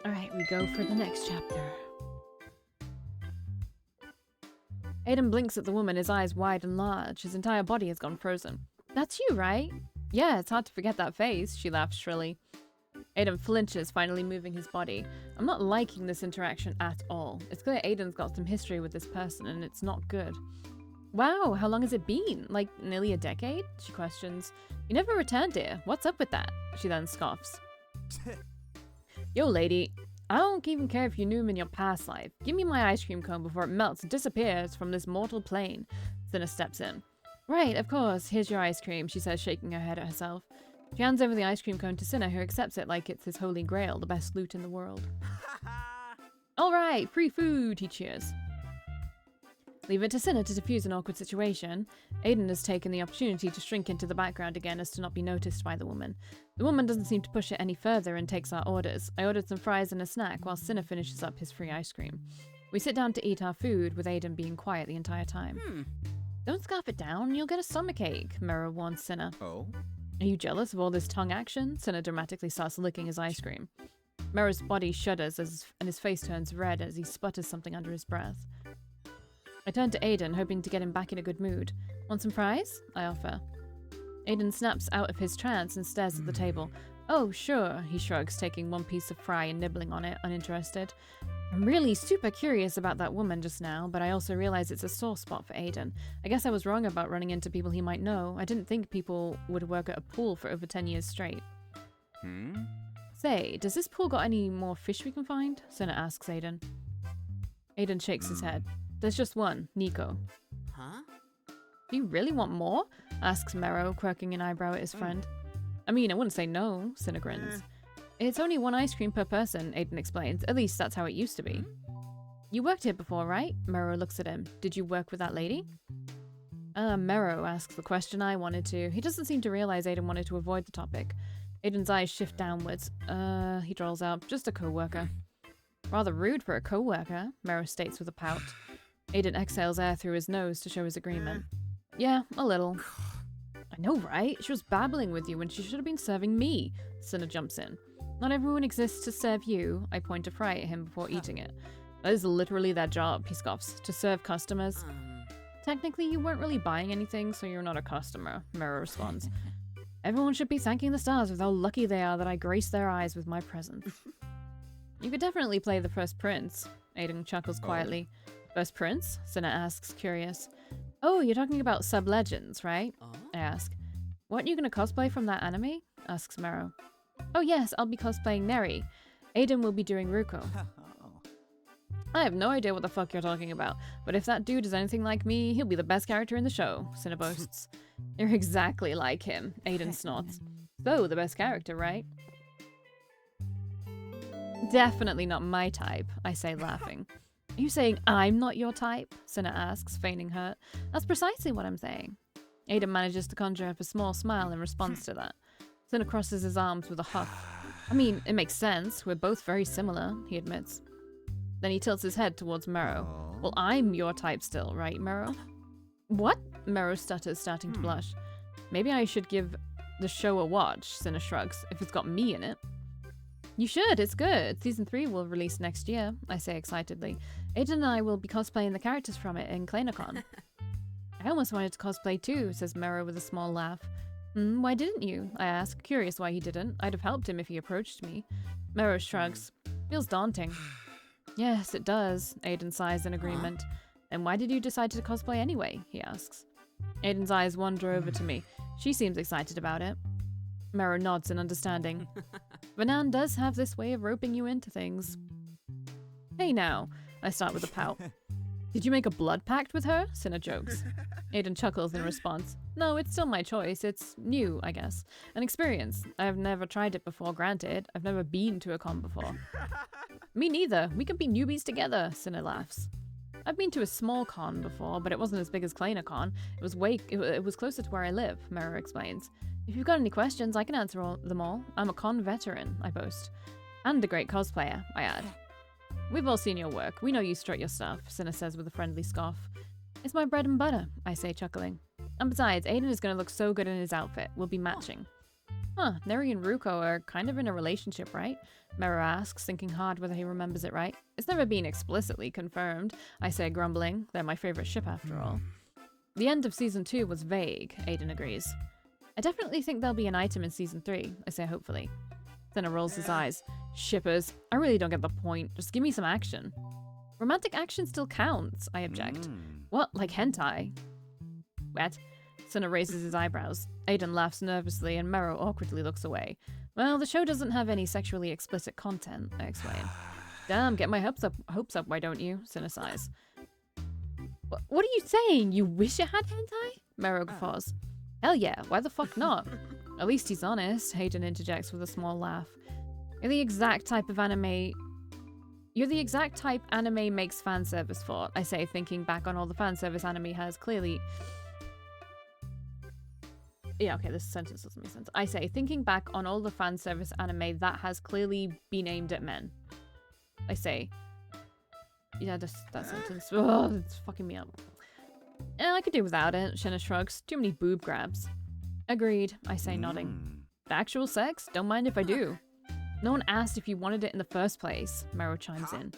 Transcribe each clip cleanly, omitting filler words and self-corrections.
Alright, we go for the next chapter. Aiden blinks at the woman, his eyes wide and large. His entire body has gone frozen. That's you, right? Yeah, it's hard to forget that face, she laughs shrilly. Aiden flinches, finally moving his body. I'm not liking this interaction at all. It's clear Aiden's got some history with this person, and it's not good. Wow, how long has it been? Like, nearly a decade? She questions. You never returned, dear. What's up with that? She then scoffs. Yo, lady. I don't even care if you knew him in your past life. Give me my ice cream cone before it melts and disappears from this mortal plane. Cinna steps in. Right, of course. Here's your ice cream, she says, shaking her head at herself. She hands over the ice cream cone to Cinna, who accepts it like it's his holy grail, the best loot in the world. Alright, free food, he cheers. Leave it to Cinna to defuse an awkward situation. Aiden has taken the opportunity to shrink into the background again as to not be noticed by the woman. The woman doesn't seem to push it any further and takes our orders. I ordered some fries and a snack while Cinna finishes up his free ice cream. We sit down to eat our food, with Aiden being quiet the entire time. Don't scarf it down, you'll get a stomachache, Mero warns Cinna. Oh? Are you jealous of all this tongue action? Cinna dramatically starts licking his ice cream. Mero's body shudders and his face turns red as he sputters something under his breath. I turn to Aiden, hoping to get him back in a good mood. Want some fries? I offer. Aiden snaps out of his trance and stares at the table. Oh, sure, he shrugs, taking one piece of fry and nibbling on it, uninterested. I'm really super curious about that woman just now, but I also realize it's a sore spot for Aiden. I guess I was wrong about running into people he might know. I didn't think people would work at a pool for over 10 years straight. Say, does this pool got any more fish we can find? Cinna asks Aiden. Aiden shakes his head. There's just one, Nico. Huh? Do you really want more? Asks Mero, quirking an eyebrow at his friend. I mean, I wouldn't say no, Cinna grins. It's only one ice cream per person, Aiden explains. At least that's how it used to be. You worked here before, right? Mero looks at him. Did you work with that lady? Mero asks the question I wanted to. He doesn't seem to realize Aiden wanted to avoid the topic. Aiden's eyes shift downwards. He drawls out. Just a co-worker. Rather rude for a co-worker, Mero states with a pout. Aiden exhales air through his nose to show his agreement. Yeah, a little. I know, right? She was babbling with you when she should have been serving me. Cinna jumps in. Not everyone exists to serve you. I point a fry at him before eating it. That is literally their job, he scoffs. To serve customers. Technically, you weren't really buying anything, so you're not a customer, Mero responds. Everyone should be thanking the stars with how lucky they are that I grace their eyes with my presence. You could definitely play the first prince, Aiden chuckles quietly. First prince? Cinna asks, curious. Oh, you're talking about Sub-Legends, right? I ask. Weren't you gonna cosplay from that anime? Asks Mero. Oh yes, I'll be cosplaying Neri. Aiden will be doing Ruko. I have no idea what the fuck you're talking about, but if that dude is anything like me, he'll be the best character in the show, Cinna boasts. You're exactly like him, Aiden snorts. So, the best character, right? Definitely not my type, I say, laughing. Are you saying I'm not your type? Cinna asks, feigning hurt. That's precisely what I'm saying. Aiden manages to conjure up a small smile in response to that. Cinna crosses his arms with a huff. I mean, it makes sense. We're both very similar, he admits. Then he tilts his head towards Mero. Well, I'm your type still, right, Mero? What? Mero stutters, starting to blush. Maybe I should give the show a watch, Cinna shrugs, if it's got me in it. You should, it's good. Season 3 will release next year, I say excitedly. Aiden and I will be cosplaying the characters from it in ClanaCon. I almost wanted to cosplay too, says Mero with a small laugh. Why didn't you? I ask, curious why he didn't. I'd have helped him if he approached me. Mero shrugs. Feels daunting. Yes, it does, Aiden sighs in agreement. Then why did you decide to cosplay anyway? He asks. Aiden's eyes wander over to me. She seems excited about it. Mero nods in understanding. Vanan does have this way of roping you into things. Hey now, I start with a pout. Did you make a blood pact with her? Cinna jokes. Aiden chuckles in response. No, it's still my choice. It's new, I guess. An experience. I've never tried it before, granted. I've never been to a con before. Me neither. We can be newbies together, Cinna laughs. I've been to a small con before, but it wasn't as big as ClanaCon. It was closer to where I live, Mero explains. If you've got any questions, I can answer them all. I'm a con veteran, I boast. And a great cosplayer, I add. We've all seen your work. We know you strut your stuff, Cinna says with a friendly scoff. It's my bread and butter, I say, chuckling. And besides, Aiden is going to look so good in his outfit. We'll be matching. Huh, Neri and Ruko are kind of in a relationship, right? Mero asks, thinking hard whether he remembers it right. It's never been explicitly confirmed, I say, grumbling. They're my favorite ship after all. The end of season 2 was vague, Aiden agrees. I definitely think there'll be an item in season 3, I say hopefully. Senna rolls his eyes. Shippers, I really don't get the point. Just give me some action. Romantic action still counts, I object. What, like hentai? What? Senna raises his eyebrows. Aiden laughs nervously and Mero awkwardly looks away. Well, the show doesn't have any sexually explicit content, I explain. Damn, get my hopes up, why don't you? Senna sighs. What are you saying? You wish it had hentai? Mero guffaws. Hell yeah, why the fuck not? At least he's honest, Aiden interjects with a small laugh. You're the exact type anime makes fan service for, I say, thinking back on all the fan service anime has clearly... Yeah, okay, this sentence doesn't make sense. I say, thinking back on all the fan service anime that has clearly been aimed at men. I say... Yeah, that sentence. Oh, it's fucking me up. I could do without it, Senna shrugs. Too many boob grabs. Agreed, I say, nodding. The actual sex? Don't mind if I do. No one asked if you wanted it in the first place, Mero chimes in.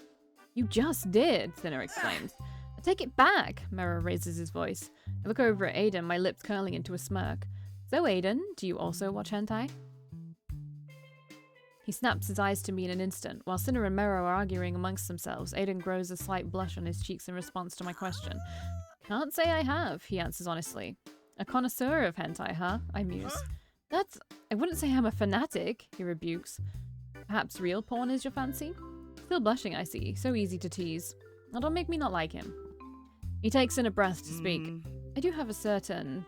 You just did, Senna exclaims. I take it back, Mero raises his voice. I look over at Aiden, my lips curling into a smirk. So Aiden, do you also watch hentai? He snaps his eyes to me in an instant. While Senna and Mero are arguing amongst themselves, Aiden grows a slight blush on his cheeks in response to my question. Can't say I have, he answers honestly. A connoisseur of hentai, huh? I muse. I wouldn't say I'm a fanatic, he rebukes. Perhaps real porn is your fancy? Still blushing, I see. So easy to tease. Now don't make me not like him. He takes in a breath to speak. I do have a certain...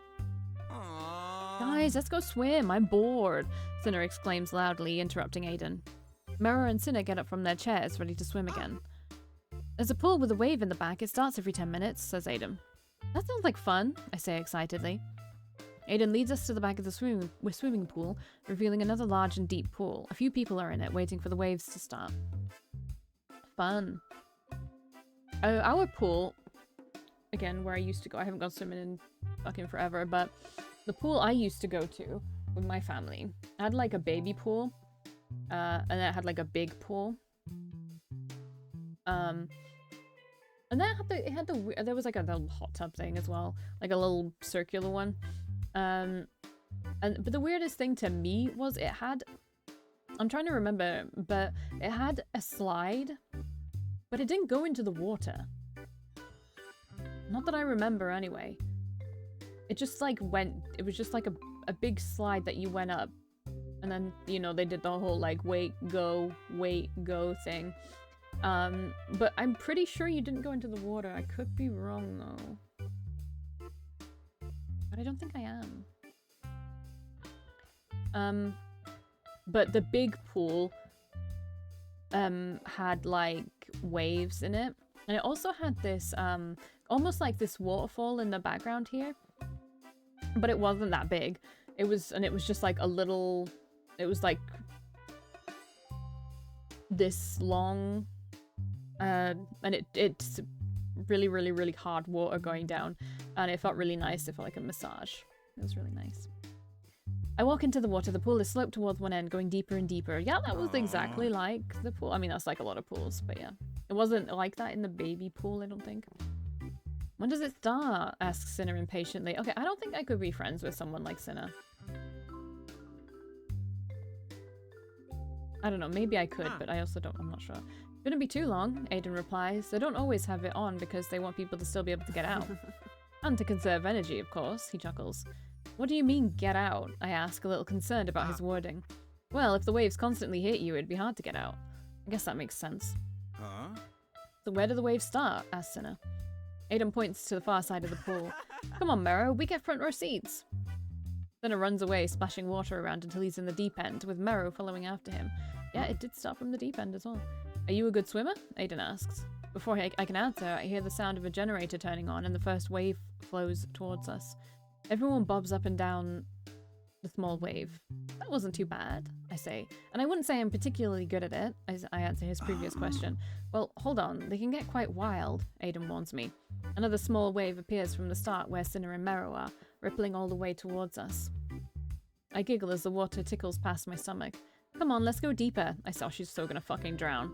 Guys, let's go swim. I'm bored, Senna exclaims loudly, interrupting Aiden. Mero and Senna get up from their chairs, ready to swim again. There's a pool with a wave in the back. It starts every 10 minutes, says Aiden. That sounds like fun, I say excitedly. Aiden leads us to the back of the swimming pool, revealing another large and deep pool. A few people are in it, waiting for the waves to start. Fun. Our pool, again, where I used to go, I haven't gone swimming in fucking forever, but the pool I used to go to with my family had like a baby pool, and then it had like a big pool. And then there was like a little hot tub thing as well, like a little circular one. But the weirdest thing to me was it had, I'm trying to remember, but it had a slide, but it didn't go into the water. Not that I remember anyway. It just like it was just like a big slide that you went up. And then, you know, they did the whole like wait, go thing. But I'm pretty sure you didn't go into the water. I could be wrong though. But I don't think I am. But the big pool had like waves in it. And it also had this almost like this waterfall in the background here. But it wasn't that big. It was just like a little, it was like this long, and it's really, really, really hard water going down, and it felt really nice. It felt like a massage. It was really nice. I walk into the water. The pool is sloped towards one end, going deeper and deeper. Yeah, that was exactly like the pool. I mean, that's like a lot of pools, but yeah. It wasn't like that in the baby pool, I don't think. When does it start? Asks Senna impatiently. Okay, I don't think I could be friends with someone like Senna. I don't know, maybe I could, but I also don't, I'm not sure. Shouldn't be too long, Aiden replies. They don't always have it on because they want people to still be able to get out. And to conserve energy, of course, he chuckles. What do you mean, get out? I ask, a little concerned about his wording. Well, if the waves constantly hit you, it'd be hard to get out. I guess that makes sense. Huh? So where do the waves start? Asks Senna. Aiden points to the far side of the pool. Come on, Mero, we get front row seats. Senna runs away, splashing water around until he's in the deep end, with Mero following after him. Yeah, it did start from the deep end as well. Are you a good swimmer? Aiden asks. Before I can answer, I hear the sound of a generator turning on and the first wave flows towards us. Everyone bobs up and down the small wave. That wasn't too bad, I say. And I wouldn't say I'm particularly good at it, as I answer his previous question. Well, hold on, they can get quite wild, Aiden warns me. Another small wave appears from the start where Senna and Mero are, rippling all the way towards us. I giggle as the water tickles past my stomach. Come on, let's go deeper. I saw she's still gonna fucking drown.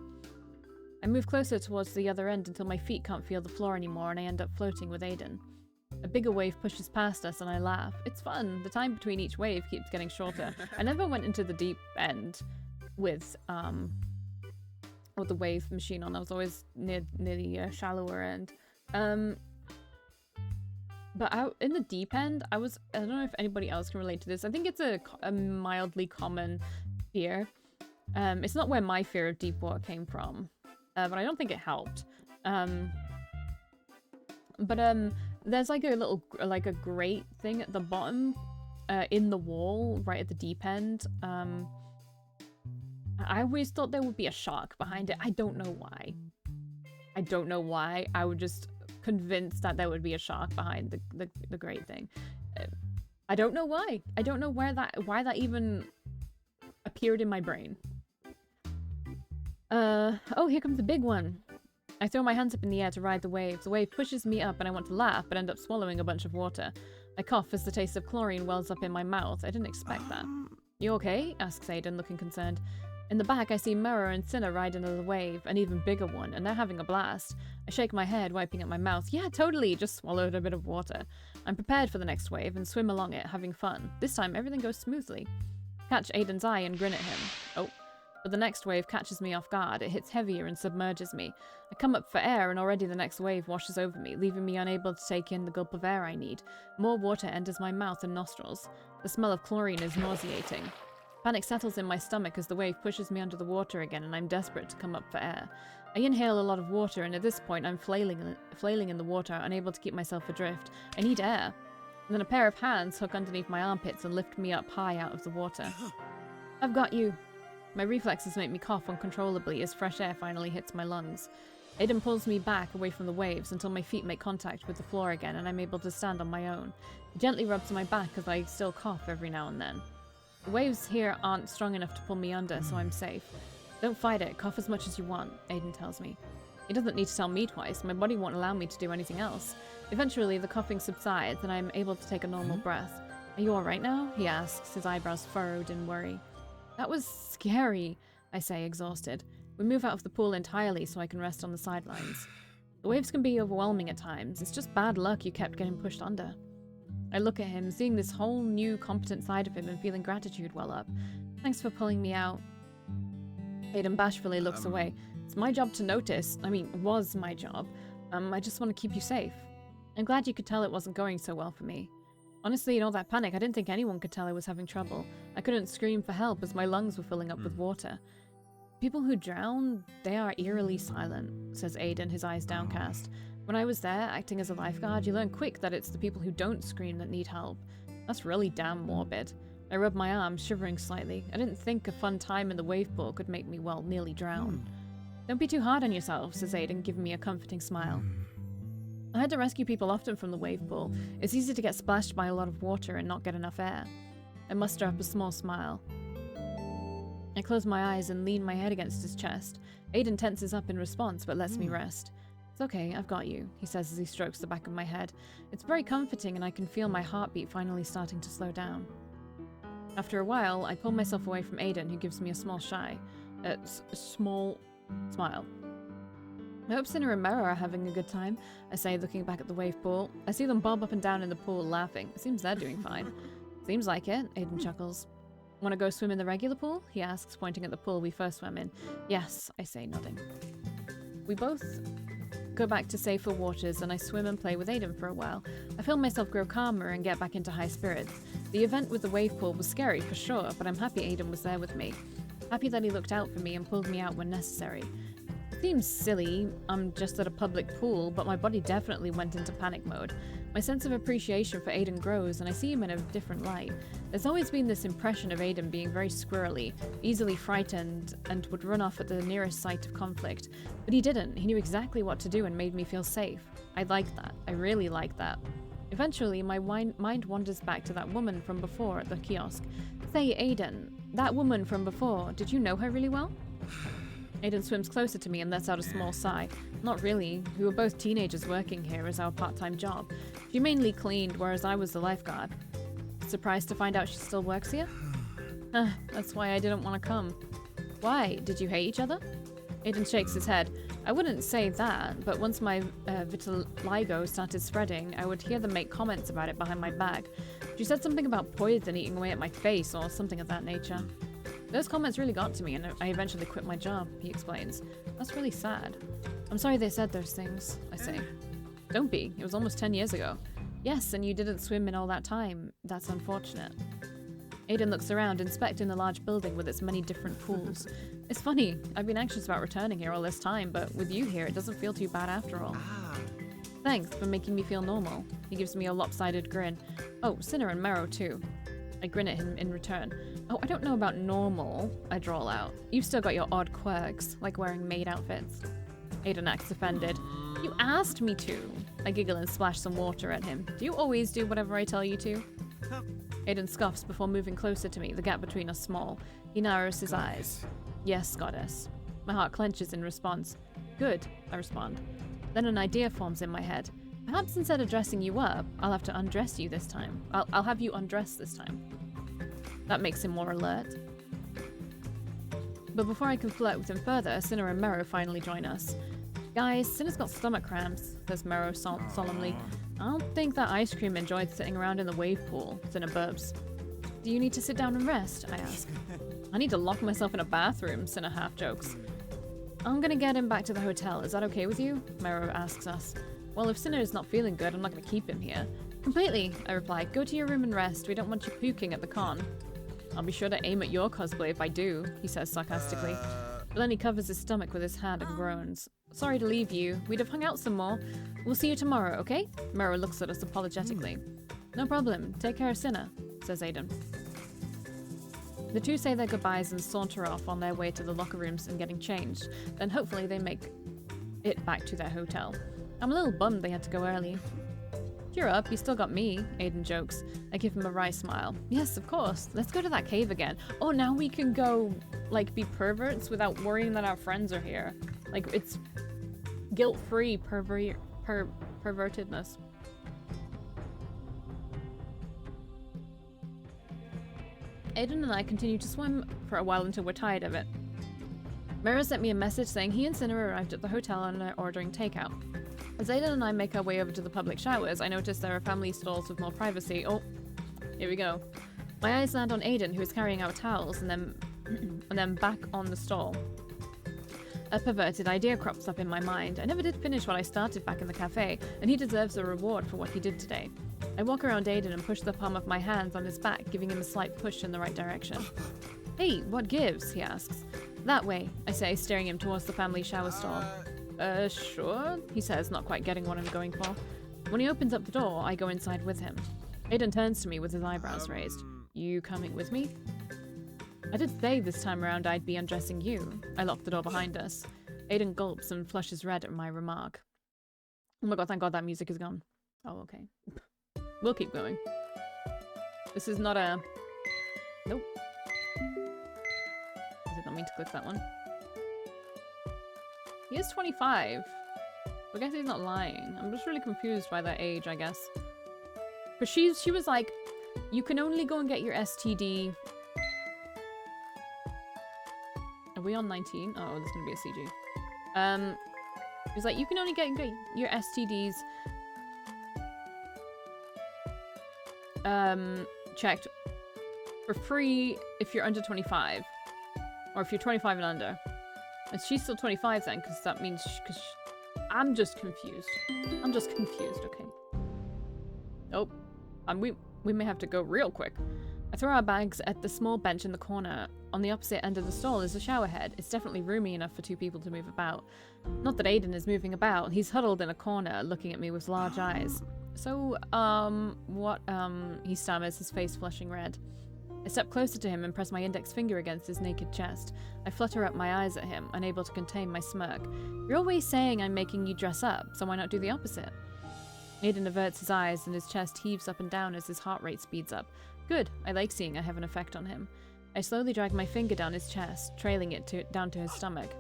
I move closer towards the other end until my feet can't feel the floor anymore and I end up floating with Aiden. A bigger wave pushes past us and I laugh. It's fun. The time between each wave keeps getting shorter. I never went into the deep end with the wave machine on. I was always near the shallower end. But in the deep end, I don't know if anybody else can relate to this. I think it's a mildly common fear. It's not where my fear of deep water came from, but I don't think it helped. There's like a grate thing at the bottom, in the wall, right at the deep end. I always thought there would be a shark behind it. I don't know why. I would just convinced that there would be a shark behind the grate thing. I don't know why. I don't know why that even appeared in my brain. Oh, here comes the big one. I throw my hands up in the air to ride the wave. The wave pushes me up and I want to laugh, but end up swallowing a bunch of water. I cough as the taste of chlorine wells up in my mouth. I didn't expect that. You okay? Asks Aiden, looking concerned. In the back, I see Murrah and Cinna ride another wave, an even bigger one, and they're having a blast. I shake my head, wiping at my mouth. Yeah, totally, just swallowed a bit of water. I'm prepared for the next wave and swim along it, having fun. This time, everything goes smoothly. Catch Aiden's eye and grin at him. Oh. But the next wave catches me off guard. It hits heavier and submerges me. I come up for air and already the next wave washes over me, leaving me unable to take in the gulp of air I need. More water enters my mouth and nostrils. The smell of chlorine is nauseating. Panic settles in my stomach as the wave pushes me under the water again and I'm desperate to come up for air. I inhale a lot of water and at this point I'm flailing in the water, unable to keep myself adrift. I need air. And then a pair of hands hook underneath my armpits and lift me up high out of the water. I've got you. My reflexes make me cough uncontrollably as fresh air finally hits my lungs. Aiden pulls me back away from the waves until my feet make contact with the floor again and I'm able to stand on my own. He gently rubs my back as I still cough every now and then. The waves here aren't strong enough to pull me under, so I'm safe. Don't fight it, cough as much as you want, Aiden tells me. He doesn't need to tell me twice, my body won't allow me to do anything else. Eventually, the coughing subsides and I'm able to take a normal breath. Are you alright now? He asks, his eyebrows furrowed in worry. That was scary, I say, exhausted. We move out of the pool entirely so I can rest on the sidelines. The waves can be overwhelming at times. It's just bad luck you kept getting pushed under. I look at him, seeing this whole new competent side of him and feeling gratitude well up. Thanks for pulling me out. Aiden bashfully looks away. It's my job to notice. I mean, it was my job. I just want to keep you safe. I'm glad you could tell it wasn't going so well for me. Honestly, in all that panic, I didn't think anyone could tell I was having trouble. I couldn't scream for help as my lungs were filling up with water. People who drown, they are eerily silent, says Aiden, his eyes downcast. When I was there, acting as a lifeguard, you learn quick that it's the people who don't scream that need help. That's really damn morbid. I rub my arm, shivering slightly. I didn't think a fun time in the wave pool could make me, well, nearly drown. Don't be too hard on yourself, says Aiden, giving me a comforting smile. I had to rescue people often from the wave pool. It's easy to get splashed by a lot of water and not get enough air. I muster up a small smile. I close my eyes and lean my head against his chest. Aiden tenses up in response, but lets me rest. It's okay, I've got you, he says as he strokes the back of my head. It's very comforting and I can feel my heartbeat finally starting to slow down. After a while, I pull myself away from Aiden, who gives me a small small smile. I hope Cinna and Murrah are having a good time, I say, looking back at the wave pool. I see them bob up and down in the pool, laughing. It seems they're doing fine. Seems like it, Aiden chuckles. Want to go swim in the regular pool? He asks, pointing at the pool we first swam in. Yes, I say, nodding. We both go back to safer waters and I swim and play with Aiden for a while. I feel myself grow calmer and get back into high spirits. The event with the wave pool was scary for sure, but I'm happy Aiden was there with me. Happy that he looked out for me and pulled me out when necessary. It seems silly, I'm just at a public pool, but my body definitely went into panic mode. My sense of appreciation for Aiden grows and I see him in a different light. There's always been this impression of Aiden being very squirrely, easily frightened, and would run off at the nearest sight of conflict. But he didn't. He knew exactly what to do and made me feel safe. I liked that. I really liked that. Eventually, my mind wanders back to that woman from before at the kiosk. Say, Aiden, that woman from before, did you know her really well? Aiden swims closer to me and lets out a small sigh. Not really. We were both teenagers working here as our part-time job. She mainly cleaned, whereas I was the lifeguard. Surprised to find out she still works here? That's why I didn't want to come. Why? Did you hate each other? Aiden shakes his head. I wouldn't say that, but once my vitiligo started spreading, I would hear them make comments about it behind my back. She said something about poison eating away at my face or something of that nature. Those comments really got to me, and I eventually quit my job, he explains. That's really sad. I'm sorry they said those things, I say. Don't be. It was almost 10 years ago. Yes, and you didn't swim in all that time. That's unfortunate. Aiden looks around, inspecting the large building with its many different pools. It's funny, I've been anxious about returning here all this time, but with you here, it doesn't feel too bad after all. Thanks for making me feel normal. He gives me a lopsided grin. Oh, Sinner and Marrow too. I grin at him in return. Oh, I don't know about normal, I drawl out. You've still got your odd quirks, like wearing maid outfits. Aiden acts offended. You asked me to. I giggle and splash some water at him. Do you always do whatever I tell you to? Aiden scoffs before moving closer to me, the gap between us small. He narrows his eyes. Yes, goddess. My heart clenches in response. Good, I respond. Then an idea forms in my head. Perhaps instead of dressing you up, I'll have to undress you this time. I'll have you undress this time. That makes him more alert. But before I can flirt with him further, Sinner and Marrow finally join us. Guys, Sinner's got stomach cramps, says Marrow solemnly. I don't think that ice cream enjoyed sitting around in the wave pool, Sinner burps. Do you need to sit down and rest? I ask. I need to lock myself in a bathroom, Sinner half jokes. I'm gonna get him back to the hotel. Is that okay with you? Marrow asks us. Well, if Sinner is not feeling good, I'm not gonna keep him here. Completely, I reply. Go to your room and rest. We don't want you puking at the con. I'll be sure to aim at your cosplay if I do, he says sarcastically. But then he covers his stomach with his hand and groans. Sorry to leave you. We'd have hung out some more. We'll see you tomorrow, okay? Marrow looks at us apologetically. No problem. Take care of Sinner, says Aiden. The two say their goodbyes and saunter off on their way to the locker rooms and getting changed. Then hopefully they make it back to their hotel. I'm a little bummed they had to go early. Cheer up, you still got me, Aiden jokes. I give him a wry smile. Yes, of course. Let's go to that cave again. Oh, now we can go, like, be perverts without worrying that our friends are here. Like, it's guilt-free pervertedness. Aiden and I continue to swim for a while until we're tired of it. Mira sent me a message saying he and Sinner arrived at the hotel and are ordering takeout. As Aiden and I make our way over to the public showers, I notice there are family stalls with more privacy. Oh, here we go. My eyes land on Aiden, who is carrying out towels, and then back on the stall. A perverted idea crops up in my mind. I never did finish what I started back in the cafe, and he deserves a reward for what he did today. I walk around Aiden and push the palm of my hands on his back, giving him a slight push in the right direction. Hey, what gives? He asks. That way, I say, steering him towards the family shower stall. Sure, he says, not quite getting what I'm going for. When he opens up the door, I go inside with him. Aiden turns to me with his eyebrows raised. You coming with me? I did say this time around I'd be undressing you. I lock the door behind us. Aiden gulps and flushes red at my remark. Oh my god, thank god that music is gone. Oh, okay. We'll keep going. This is not a... Nope. I did not mean to click that one. He is 25. I guess he's not lying. I'm just really confused by that age, I guess. But she was like, you can only go and get your STD... Are we on 19? Oh, there's gonna be a CG. It was like, you can only get your STDs checked for free if you're under 25. Or if you're 25 and under. And she's still 25 then, because that means... I'm just confused. I'm just confused, okay. Nope. We may have to go real quick. I throw our bags at the small bench in the corner. On the opposite end of the stall is a shower head. It's definitely roomy enough for two people to move about. Not that Aiden is moving about. He's huddled in a corner, looking at me with large eyes. So, what, he stammers, his face flushing red. I step closer to him and press my index finger against his naked chest. I flutter up my eyes at him, unable to contain my smirk. You're always saying I'm making you dress up, so why not do the opposite? Aiden averts his eyes and his chest heaves up and down as his heart rate speeds up. Good, I like seeing I have an effect on him. I slowly drag my finger down his chest, trailing it down to his stomach.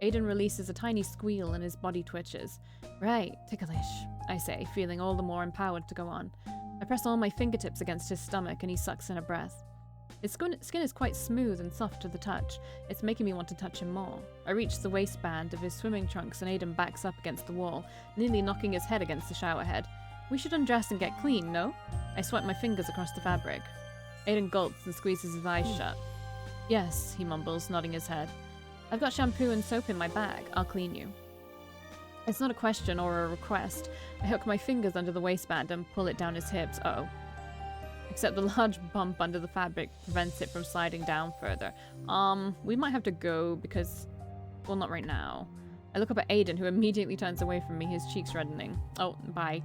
Aiden releases a tiny squeal and his body twitches. Right, ticklish, I say, feeling all the more empowered to go on. I press all my fingertips against his stomach and he sucks in a breath. His skin is quite smooth and soft to the touch. It's making me want to touch him more. I reach the waistband of his swimming trunks and Aiden backs up against the wall, nearly knocking his head against the shower head. We should undress and get clean, no? I swipe my fingers across the fabric. Aiden gulps and squeezes his eyes shut. Yes, he mumbles, nodding his head. I've got shampoo and soap in my bag. I'll clean you. It's not a question or a request. I hook my fingers under the waistband and pull it down his hips. Uh-oh. Except the large bump under the fabric prevents it from sliding down further. We might have to go because... well, not right now. I look up at Aiden, who immediately turns away from me, his cheeks reddening. Oh, bye.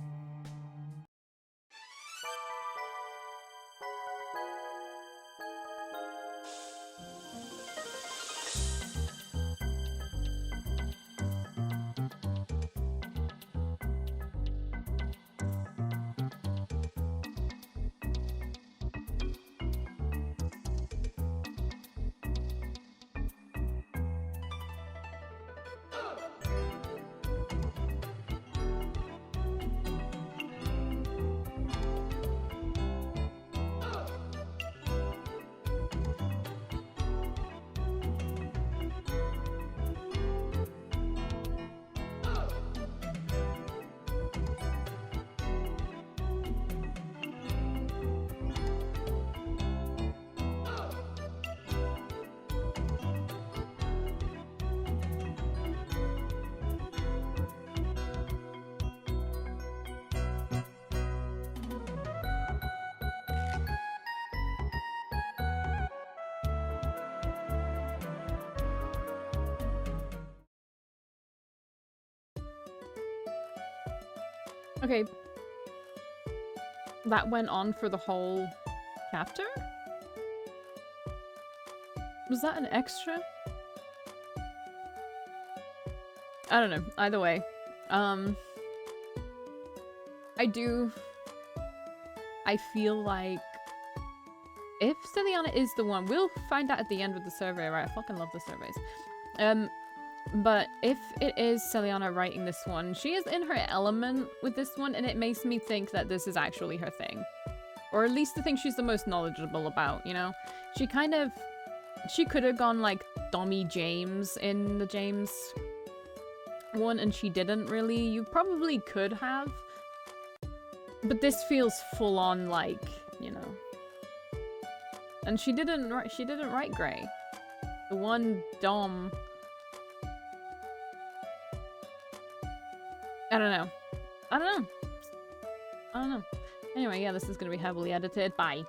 Okay. That went on for the whole chapter? Was that an extra? I don't know. Either way. I feel like if Celiana is the one, we'll find out at the end with the survey, right? I fucking love the surveys. But if it is Celiana writing this one, she is in her element with this one, and it makes me think that this is actually her thing. Or at least the thing she's the most knowledgeable about, you know? She could have gone like Dommy James in the James one, and she didn't really. You probably could have. But this feels full on like, you know. And she didn't write Grey. The one Dom... I don't know. Anyway, yeah, this is gonna be heavily edited. Bye.